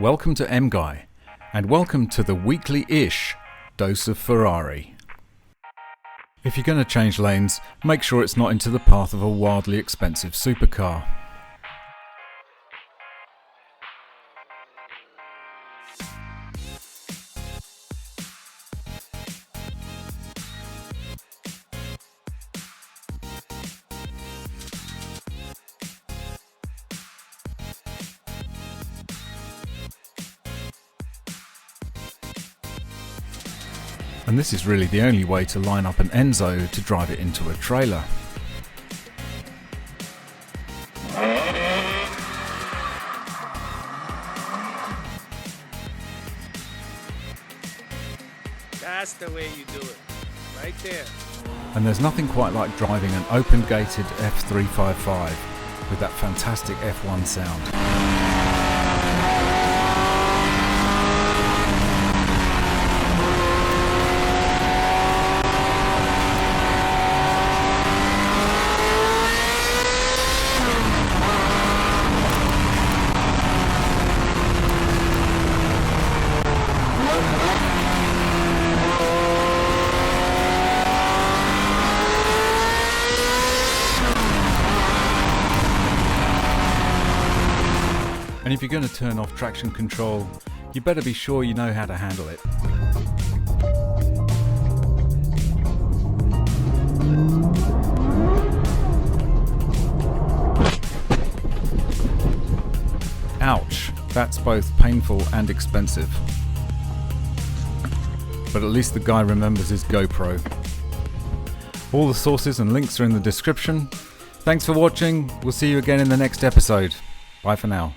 Welcome to MGUY, and welcome to the weekly-ish dose of Ferrari. If you're going to change lanes, make sure it's not into the path of a wildly expensive supercar. And this is really the only way to line up an Enzo to drive it into a trailer. That's the way you do it, right there. And there's nothing quite like driving an open-gated F355 with that fantastic F1 sound. And if you're going to turn off traction control, you better be sure you know how to handle it. Ouch, that's both painful and expensive. But at least the guy remembers his GoPro. All the sources and links are in the description. Thanks for watching, we'll see you again in the next episode. Bye for now.